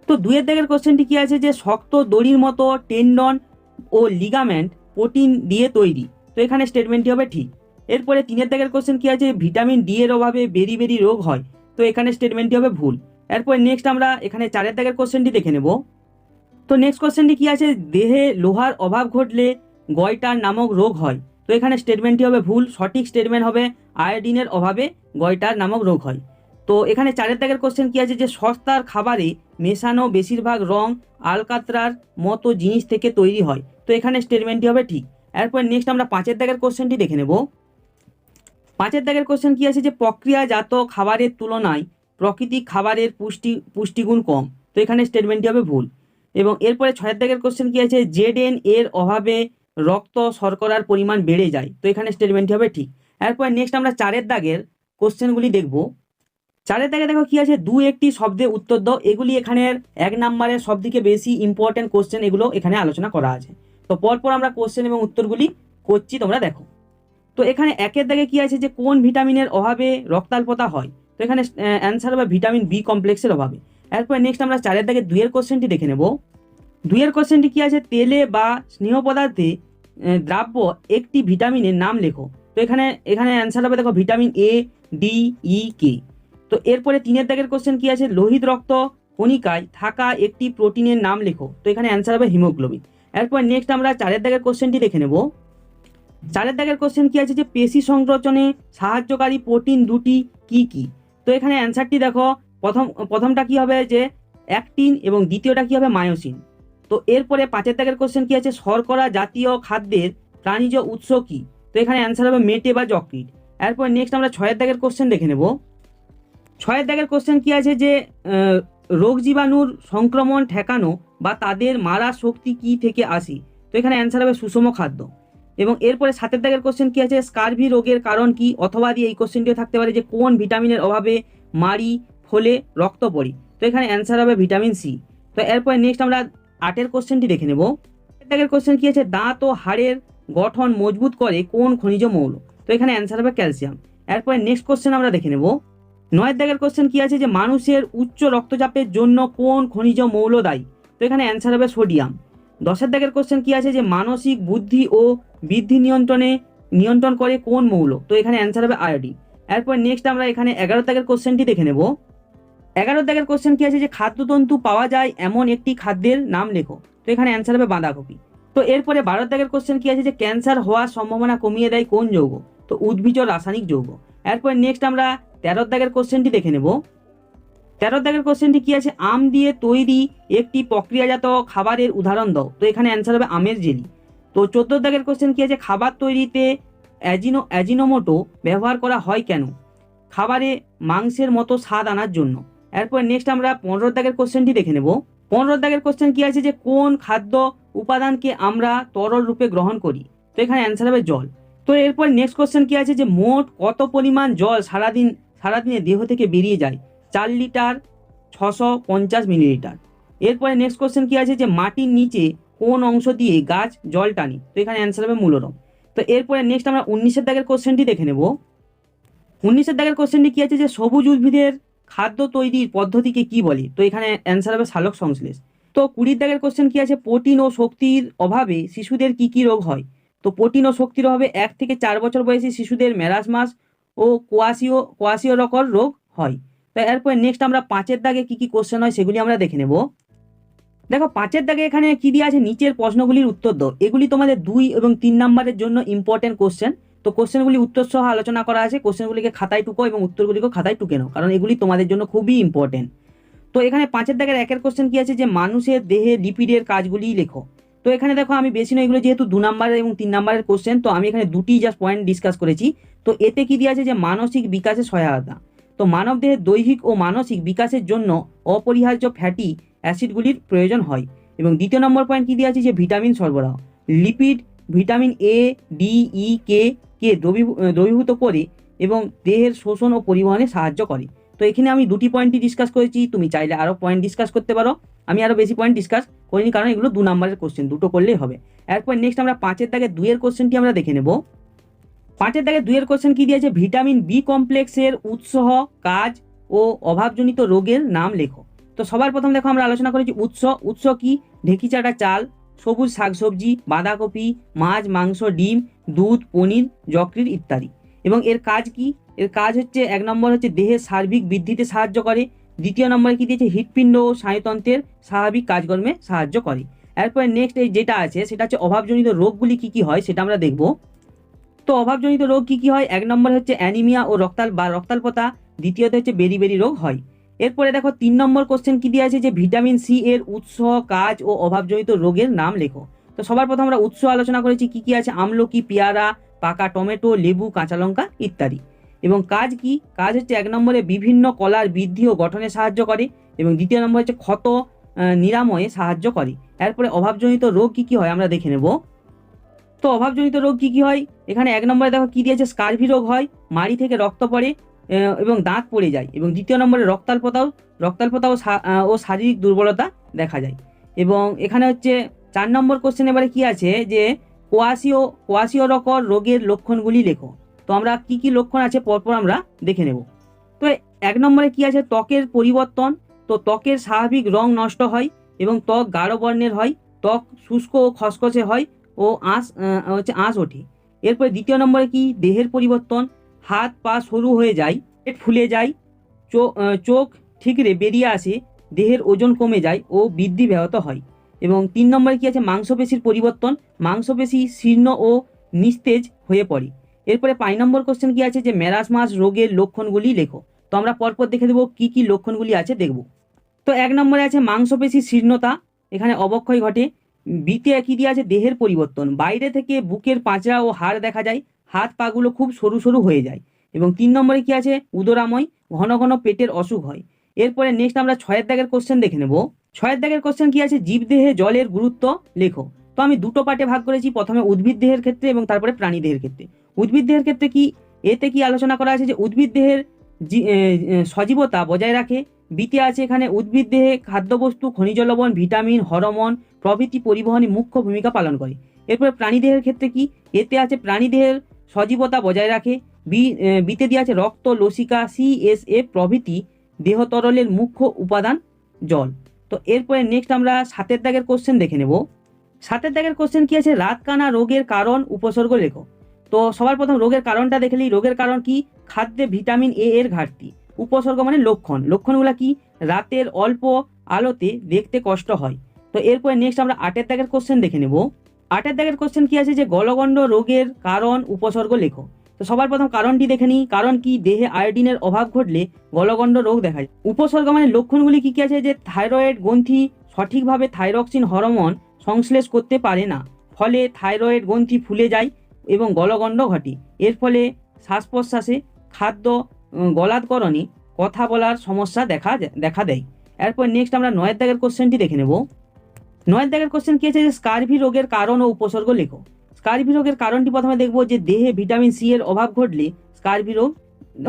তো 2 দাগের কোশ্চেনটি কি আছে, যে শক্ত দড়ির মতো টেন্ডন ও লিগামেন্ট প্রোটিন দিয়ে তৈরি। তো এখানে স্টেটমেন্টটি হবে ঠিক। এরপরে 3 দাগের কোশ্চেন কি আছে, ভিটামিন ডি এর অভাবে বেরি বেরি রোগ হয়। তো এখানে স্টেটমেন্টটি হবে ভুল। এরপর নেক্সট আমরা এখানে 4 দাগের কোশ্চেনটি দেখে নেব। তো নেক্সট কোশ্চেনটি কি আছে, দেহে লোহার অভাব ঘটলে গয়টার নামক রোগ হয়। তো এখানে স্টেটমেন্টটি হবে ভুল। সঠিক স্টেটমেন্ট হবে আয়োডিনের অভাবে গয়টার নামক রোগ হয়। তো এখানে 4 দাগের কোশ্চেন কি আছে, যে সস্তার খাবারে মেশানো বেশিরভাগ রং আলকাতরার মতো জিনিস থেকে তৈরি হয়। তো এখানে স্টেটমেন্টটি হবে ঠিক। এরপর নেক্সট আমরা 5 দাগের কোশ্চেনটি দেখে নেব। 5 দাগের কোশ্চেন কি আছে, যে প্রক্রিয়াজাত খাবারের তুলনায় প্রাকৃতিক খাবারের পুষ্টিগুণ কম। তো এখানে স্টেটমেন্টটি হবে ভুল। এবং এরপরে 6 দাগের কোশ্চেন কি আছে, জেডএন এর অভাবে রক্ত শর্করার পরিমাণ বেড়ে যায়। তো এখানে স্টেটমেন্টটি হবে ঠিক। এরপর নেক্সট আমরা 4 দাগের কোশ্চেনগুলি দেখব। 4 দাগে দেখো কি আছে, একটি শব্দে উত্তর দাও। এগুলি এখানের 1 নম্বরের সব থেকে বেশি ইম্পর্টেন্ট কোশ্চেন, এগুলো এখানে আলোচনা করা আছে। তো পরপর আমরা কোশ্চেন এবং উত্তরগুলি করছি, তোমরা দেখো। তো এখানে 1 দাগে কি আছে, যে কোন ভিটামিনের অভাবে রক্তাল্পতা হয়। তো এখানে অ্যান্সার হবে ভিটামিন বি কমপ্লেক্সের অভাবে। এরপর নেক্সট আমরা 4 দাগে 2 কোশ্চেনটি দেখে নেব। 2 কোশ্চেনটি কি আছে, তেলে বা স্নেহ পদার্থে দ্রাব্য একটি ভিটামিনের নাম লেখো। তো এখানে অ্যান্সার হবে দেখো ভিটামিন এ, ডি, ই, কে। তো এরপরে 3 দাগের কোশ্চেন কি আছে, লোহিত রক্ত কণিকায় থাকা একটি প্রোটিনের নাম লেখো। তো এখানে অ্যান্সার হবে হিমোগ্লোবিন। এরপর নেক্সট আমরা 4 দাগের কোশ্চেনটি দেখে নেব। 4 দাগের কোশ্চেন কি আছে, যে পেশি সংকোচনে সাহায্যকারী প্রোটিন দুটি কি কি। তো এখানে অ্যান্সারটি দেখো, প্রথমটা কি হবে, যে অ্যাক্টিন, এবং দ্বিতীয়টা কি হবে, মায়োসিন। তো এরপরে 5 দাগের কোশ্চেন কি আছে, শর্করা জাতীয় খাদ্যের প্রাণীজ উৎস কি। তো এখানে অ্যান্সার হবে মেটে বা যকৃৎ। এরপর নেক্সট আমরা 6 দাগের কোশ্চেন দেখে নেব। 6 দাগের কোশ্চেন কি আছে, যে রোগ জীবাণুর সংক্রমণ ঠেকানো বা তাদের মারা শক্তি কি থেকে আসে। তো এখানে অ্যান্সার হবে সুষম খাদ্য। এবং এরপরে 7 দাগের কোশ্চেন কি আছে, স্কারভি রোগের কারণ কি, অথবা দিয়ে এই কোশ্চেনটিও থাকতে পারে, যে কোন ভিটামিনের অভাবে মাড়ি ফলে রক্ত পড়ে। তো এখানে অ্যান্সার হবে ভিটামিন সি। তো এরপরে নেক্সট আমরা 8 কোশ্চেনটি দেখে নেব। 8 দাগের কোশ্চেন কি আছে, দাঁত ও হাড়ের গঠন মজবুত করে কোন খনিজ মৌল। তো এখানে অ্যান্সার হবে ক্যালসিয়াম। এরপরে নেক্সট কোশ্চেন আমরা দেখে নেব। 9 দাগের কোশ্চেন কি আছে, যে মানুষের উচ্চ রক্তচাপের জন্য কোন খনিজ মৌল দায়ী। তো এখানে অ্যান্সার হবে সোডিয়াম। 10 দাগের কোশ্চেন কি আছে, যে মানসিক বুদ্ধি ও বৃদ্ধি নিয়ন্ত্রণ করে কোন মৌল। তো এখানে অ্যান্সার হবে আয়োডিন। এরপর নেক্সট আমরা এখানে 11 দাগের কোশ্চেনটি দেখে নেব। 11 দাগের কোশ্চেন কি আছে, যে খাদ্যতন্তু পাওয়া যায় এমন একটি খাদ্যের নাম লেখো। তো এখানে অ্যান্সার হবে বাঁধাকপি। তো এরপরে 12 দাগের কোশ্চেন কি আছে, যে ক্যান্সার হওয়ার সম্ভাবনা কমিয়ে দেয় কোন যৌগ। তো উদ্ভিজ রাসায়নিক যৌগ। এরপর নেক্সট আমরা 13 দাগের কোশ্চেনটি দেখে নেব। 13 দাগের কোশ্চেনটি কি আছে, আম দিয়ে তৈরি একটি প্রক্রিয়াজাত খাবারের উদাহরণ দাও। তো এখানে অ্যান্সার হবে আমের জেলি। তো 14 দাগের কোশ্চেন কি আছে, খাবার তৈরিতে অ্যাজিনোমোটো ব্যবহার করা হয় কেন। খাবারে মাংসের মতো স্বাদ আনার জন্য। এরপর নেক্সট আমরা 15 দাগের কোশ্চেনটি দেখে নেব। 15 দাগের কোশ্চেন কি আছে, যে কোন খাদ্য উপাদানকে আমরা তরল রূপে গ্রহণ করি। তো এখানে অ্যান্সার হবে জল। তো এরপর নেক্সট কোশ্চেন কি আছে, যে মোট কত পরিমাণ জল সারাদিনে দেহ থেকে বেরিয়ে যায়। 4 লিটার 650 মিলিলিটার। এরপরে নেক্সট কোশ্চেন কি আছে, যে মাটির নিচে কোন অংশ দিয়ে গাছ জল টানে। তো এখানে অ্যান্সার হবে মূলরম। তো এরপরে নেক্সট আমরা 19 দাগের কোশ্চেনটি দেখে নেব। 19 দাগের কোশ্চেনটি কি আছে, যে সবুজ উদ্ভিদের খাদ্য তৈরির পদ্ধতিকে কি বলে। তো এখানে অ্যান্সার হবে সালোক সংশ্লেষ। তো 20 দাগের কোশ্চেন কি আছে, প্রোটিন ও শক্তির অভাবে শিশুদের কি কি রোগ হয়। তো প্রোটিন ও শক্তির অভাবে 1 থেকে 4 বছর বয়সী শিশুদের ম্যারাসমাস ও কোয়াশিওরকর রোগ হয়। তো এরপর নেক্সট আমরা 5 দাগে কি কি কোশ্চেন হয় সেগুলি আমরা দেখে নেব। দেখো 5 দাগে এখানে কি দিয়ে আছে, নিচের প্রশ্নগুলির উত্তর দাও। এগুলি তোমাদের 2 এবং 3 নম্বরের জন্য ইম্পর্টেন্ট কোশ্চেন। তো কোশ্চেনগুলি উত্তর সহ আলোচনা করা আছে। কোশ্চেনগুলিকে খাতায় টুকো এবং উত্তরগুলিকে খাতায় টুকে নাও, কারণ এগুলি তোমাদের জন্য খুবই ইম্পর্টেন্ট। তো এখানে 5 দাগের 1 কোশ্চেন কি আছে, যে মানুষের দেহে লিপিডের কাজগুলি লেখো। তো এখানে দেখো আমি বেশি নয়, এগুলো যেহেতু 2 নম্বরের এবং 3 নম্বরের কোশ্চেন, তো আমি এখানে দুটি জাস্ট পয়েন্ট ডিসকাস করেছি। তো এতে কি দিয়ে আছে, যে মানসিক বিকাশে সহায়তা। তো মানব দেহের দৈহিক ও মানসিক বিকাশের জন্য অপরিহার্য ফ্যাটি অ্যাসিডগুলির প্রয়োজন হয়। এবং দ্বিতীয় নম্বর পয়েন্ট কি দিয়ে আছে, যে ভিটামিন সরবরাহ। লিপিড ভিটামিন এ, ডি, ই, কে কে দ্রবীভূত করে এবং দেহের শোষণ ও পরিবহনে সাহায্য করে। তো এখানে আমি দুটি পয়েন্টই ডিসকাস করেছি, তুমি চাইলে আরও পয়েন্ট ডিসকাস করতে পারো। আমি আরও বেশি পয়েন্ট ডিসকাস করিনি, কারণ এগুলো 2 নম্বরের কোশ্চেন, দুটো করলেই হবে। এরপর নেক্সট আমরা 5-এর দাগে 2-এর কোশ্চেনটি আমরা দেখে নেব। 5-এর দাগে 2-এর কোশ্চেন কি দিয়েছে, ভিটামিন বি কমপ্লেক্সের উৎস, কাজ ও অভাবজনিত রোগের নাম লেখো। তো সবার প্রথম দেখো আমরা আলোচনা করেছি উৎস কি, ঢেঁকি চাটা চাল, সবুজ শাকসবজি, বাঁধাকপি, মাছ, মাংস, ডিম, দুধ, পনির, যকৃৎ ইত্যাদি। এবং এর কাজ কি, এর কাজ হচ্ছে 1 নম্বর হচ্ছে দেহের সার্বিক বৃদ্ধিতে সাহায্য করে, 2য় নম্বরে কি দিয়েছে হৃৎপিণ্ড ও স্নায়ুতন্ত্রের স্বাভাবিক কাজকর্মে সাহায্য করে। এরপরে নেক্সট যেটা আছে সেটা হচ্ছে অভাবজনিত রোগগুলি কি কি হয় সেটা আমরা দেখব। তো অভাবজনিত রোগ কি কি হয়, 1 নম্বরে হচ্ছে অ্যানিমিয়া ও রক্তাল্পতা, দ্বিতীয়ত হচ্ছে বেরি রোগ হয়। এরপরে দেখো 3 নম্বর কোশ্চেন কি দিয়ে আছে যে ভিটামিন সি এর উৎস, কাজ ও অভাবজনিত রোগের নাম লেখো। তো সবার প্রথম আমরা উৎস আলোচনা করেছি কি কি আছে, আমলকি, পেয়ারা, পাকা টমেটো, লেবু, কাঁচা লঙ্কা ইত্যাদি। এবং কাজ কি, কাজ হচ্ছে 1 নম্বরে বিভিন্ন কলার বৃদ্ধি ও গঠনে সাহায্য করে, এবং 2য় নম্বর হচ্ছে ক্ষত নিরাময়ে সাহায্য করে। এরপরে অভাবজনিত রোগ কি কি হয় আমরা দেখে নেব। তো অভাবজনিত রোগ কি কি হয়, এখানে 1 নম্বরে দেখো কি দিয়েছে, স্কারভি রোগ হয়, মাড়ি থেকে রক্ত পড়ে এবং দাঁত পড়ে যায়। এবং 2য় নম্বরে রক্তাল্পতা ও শারীরিক দুর্বলতা দেখা যায়। এবং এখানে হচ্ছে 4 নম্বর কোশ্চেন এবারে কি আছে যে কোয়াশিওরকর রোগের লক্ষণগুলি লেখো। তো আমরা কি কি লক্ষণ আছে পরপর আমরা দেখে নেব। তো 1 নম্বরে কি আছে, ত্বকের পরিবর্তন। তো ত্বকের স্বাভাবিক রং নষ্ট হয় এবং ত্বক গাঢ় বর্ণের হয়, ত্বক শুষ্ক ও খসখসে হয় ও আঁশ ওঠে। এরপরে 2য় নম্বরে কি, দেহের পরিবর্তন, হাত পা সরু হয়ে যায়, পেট ফুলে যায়, চোখ ঠিকরে বেরিয়ে আসে, দেহের ওজন কমে যায় ও বৃদ্ধি ব্যাহত হয়। এবং 3 নম্বরে কি আছে, মাংসপেশির পরিবর্তন, মাংসপেশি শীর্ণ ও নিস্তেজ হয়ে পড়ে। এরপরে 5 নম্বর কোশ্চেন কি আছে যে মেরাসমাস রোগের লক্ষণগুলি লেখো। তো আমরা পরপর দেখে দেবো কি কি লক্ষণগুলি আছে দেখব। তো 1 নম্বরে আছে মাংসপেশির শীর্ণতা, এখানে অবক্ষয় ঘটে। বিতে কি দিয়ে আছে, দেহের পরিবর্তন, বাইরে থেকে বুকের পাঁজরা ও হাড় দেখা যায়, হাত পাগুলো খুব সরু সরু হয়ে যায়। এবং 3 নম্বরে কি আছে, উদরাময়, ঘন ঘন পেটের অসুখ হয়। এরপরে নেক্সট আমরা 6-এর দাগের কোশ্চেন দেখে নেব। 6-এর দাগের কোশ্চেন কি আছে, জীবদেহে জলের গুরুত্ব লেখো। তো আমি দুটো পার্টে ভাগ করেছি, প্রথমে উদ্ভিদ দেহের ক্ষেত্রে এবং তারপরে প্রাণী দেহের ক্ষেত্রে। উদ্ভিদ দেহের ক্ষেত্রে কি, এতে কি আলোচনা করা আছে যে উদ্ভিদ দেহের সজীবতা বজায় রাখে। বিতে আছে এখানে উদ্ভিদ দেহে খাদ্যবস্তু, খনিজ লবণ, ভিটামিন, হরমোন প্রভৃতি পরিবহনে মুখ্য ভূমিকা পালন করে। এরপরে প্রাণী দেহের ক্ষেত্রে কি, এতে আছে প্রাণী দেহের সজীবতা বজায় রাখে। বিতে দিয়ে আছে রক্ত, লসিকা, CSF প্রভৃতি দেহ তরলের মুখ্য উপাদান জল। তো এরপরে নেক্সট আমরা 7-এর দাগের কোশ্চেন দেখে নেব। 7-এর দাগের কোশ্চেন কি আছে, রাতকানা রোগের কারণ উপসর্গ লেখো। তো সবার প্রথম রোগের কারণটা দেখলেই, রোগের কারণ কি, খাদ্যে ভিটামিন এ এর ঘাটতি। উপসর্গ মানে লক্ষণগুলো কি, রাতের অল্প আলোতে দেখতে কষ্ট হয়। তো এরপরে নেক্সট আমরা 8-এর দাগের কোশ্চেন দেখে নেব। 8-এর দাগের কোশ্চেন কি আছে যে গলগণ্ড রোগের কারণ উপসর্গ লেখো। তো সবার প্রথম কারণটি দেখে নিই, কারণ কি, দেহে আয়োডিনের অভাব ঘটলে গলগণ্ড রোগ দেখা যায়। উপসর্গ মানে লক্ষণগুলি কি কি আছে যে থাইরয়েড গ্রন্থি সঠিকভাবে থাইরক্সিন হরমোন সংশ্লেষ করতে পারে না, ফলে থাইরয়েড গ্রন্থি ফুলে যায় এবং গলগণ্ড ঘটে। এর ফলে শ্বাস প্রশ্বাসে, খাদ্য গলাধকরণে, কথা বলার সমস্যা দেখা দেয়। এরপর নেক্সট আমরা 9-এর দাগের কোশ্চেনটি দেখে নেব। 9-এর দাগের কোশ্চেন কি আছে যে স্কারভি রোগের কারণ ও উপসর্গ লেখো। স্কারভি রোগের কারণটি প্রথমে দেখব যে দেহে ভিটামিন সি এর অভাব ঘটলে স্কারভি রোগ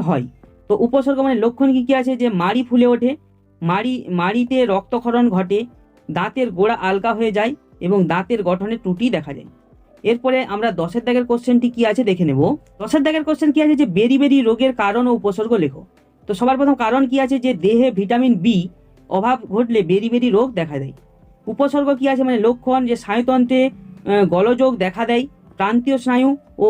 হয়। তো উপসর্গ মানে লক্ষণ কি কি আছে যে মাড়ি ফুলে ওঠে, মাড়িতে রক্তক্ষরণ ঘটে, দাঁতের গোড়া আলগা হয়ে যায় এবং দাঁতের গঠনে ত্রুটি দেখা যায়। এরপরে আমরা 10-এর দাগের কোশ্চেনটি কি আছে দেখে নেব। 10-এর দাগের কোশ্চেন কি আছে যে বেরি রোগের কারণ ও উপসর্গ লেখো। তো সবার প্রথম কারণ কি আছে যে দেহে ভিটামিন বি অভাব ঘটলে বেরি রোগ দেখা দেয়। উপসর্গ কি আছে মানে লক্ষণ যে স্নায়ুতন্ত্রে গলযোগ দেখা দেয়, প্রান্তীয় স্নায়ু ও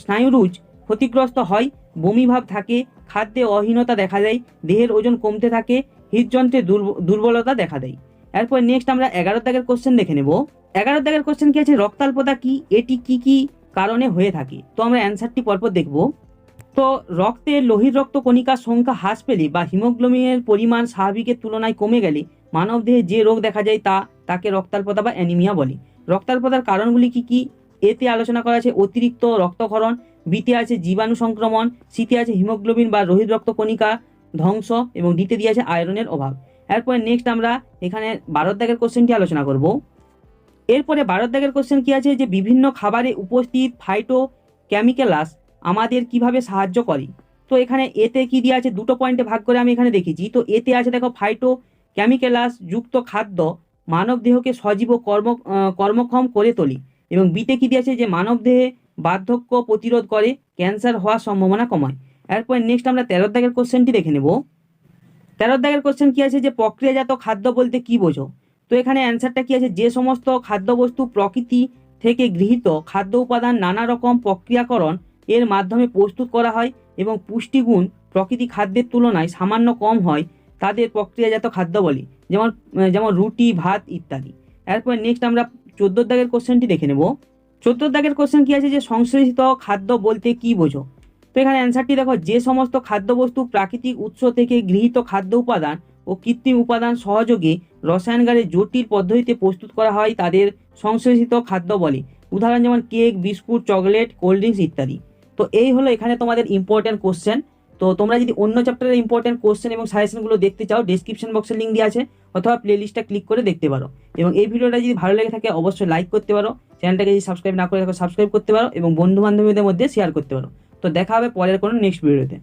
স্নায়ুরুজ ক্ষতিগ্রস্ত হয়, বমিভাব থাকে, খাদ্যে অহীনতা দেখা দেয়, দেহের ওজন কমতে থাকে, হৃদযন্ত্রে দুর্বলতা দেখা দেয়। এরপর নেক্সট আমরা 11-এর দাগের কোশ্চেন দেখে নেব। 11-এর দাগের কোশ্চেন কি আছে, রক্তাল্পতা কি, এটি কি কি কারণে হয়ে থাকে। তো আমরা অ্যান্সারটি পরপর দেখব। তো রক্তের লোহিত রক্ত কণিকার সংখ্যা হ্রাস পেলে বা হিমোগ্লোবিনের পরিমাণ স্বাভাবিকের তুলনায় কমে গেলে মানবদেহে যে রোগ দেখা যায় তাকে রক্তাল্পতা বা অ্যানিমিয়া বলে। রক্তাল্পতার কারণগুলি কি কি, এতে আলোচনা করা আছে অতিরিক্ত রক্তক্ষরণ, বিতে আছে জীবাণু সংক্রমণ, সিতে আছে হিমোগ্লোবিন বা লোহিত রক্ত কণিকা ধ্বংস এবং ডিতে দিয়ে আছে আয়রনের অভাব। এরপরে নেক্সট আমরা এখানে 12-এর দাগের কোশ্চেনটি আলোচনা করব। এরপরে 12-এর দাগের কোশ্চেন কি আছে যে বিভিন্ন খাবারে উপস্থিত ফাইটো কেমিক্যালাস আমাদের কিভাবে সাহায্য করে। তো এখানে এতে কি দেওয়া আছে, দুটো পয়েন্টে ভাগ করে আমি এখানে দেখেছি। তো এতে আছে দেখো, ফাইটো কেমিক্যালাস যুক্ত খাদ্য মানব দেহকে সজীব ও কর্মক্ষম করে তোলে। এবং বিতে কি দিয়েছে, যে মানব দেহে বার্ধক্য প্রতিরোধ করে, ক্যান্সার হওয়ার সম্ভাবনা কমায়। এরপর নেক্সট আমরা 13 দাগের কোশ্চেনটি দেখে নেব। 13 দাগের কোশ্চেন কি আছে, যে প্রক্রিয়াজাত খাদ্য বলতে কি বোঝো। তো এখানে অ্যান্সারটা কি আছে, যে সমস্ত খাদ্যবস্তু প্রকৃতি থেকে গৃহীত খাদ্য উপাদান নানা রকম প্রক্রিয়াকরণ এর মাধ্যমে প্রস্তুত করা হয় এবং পুষ্টিগুণ প্রকৃতি খাদ্যের তুলনায় সামান্য কম হয়, তাদের প্রক্রিয়াজাত খাদ্য বলি। যেমন যেমন রুটি, ভাত ইত্যাদি। এরপর নেক্সট আমরা 14 দাগের কোশ্চেনটি দেখে নেব। 14 দাগের কোশ্চেন কি আছে, যে সংশ্লেষিত খাদ্য বলতে কি বোঝো। তো এখানে অ্যান্সারটি দেখো, যে সমস্ত খাদ্যবস্তু প্রাকৃতিক উৎস থেকে গৃহীত খাদ্য উপাদান ও কৃত্রিম উপাদান সহযোগে রসায়নগারে জটিল পদ্ধতিতে প্রস্তুত করা হয়, তাদের সংশ্লেষিত খাদ্য বলে। উদাহরণ যেমন cake, biscuit, chocolate, cold drinks ইত্যাদি। তো এই হলো এখানে তোমাদের ইম্পর্টেন্ট কোশ্চেন। তো তোমরা যদি অন্য চ্যাপ্টারের ইম্পর্টেন্ট কোশ্চেন এবং সাজেশনগুলো দেখতে চাও, ডেসক্রিপশন বক্সে লিঙ্ক দেওয়া আছে, অথবা প্লেলিস্টটা ক্লিক করে দেখতে পারো। এবং এই ভিডিওটা যদি ভালো লেগে থাকে অবশ্যই লাইক করতে পারো, চ্যানেলটাকে যদি সাবস্ক্রাইব না করে থাকো সাবস্ক্রাইব করতে পারো এবং বন্ধু বান্ধবীদের মধ্যে শেয়ার করতে পারো। তো দেখা হবে পরের কোনো নেক্সট ভিডিওতে।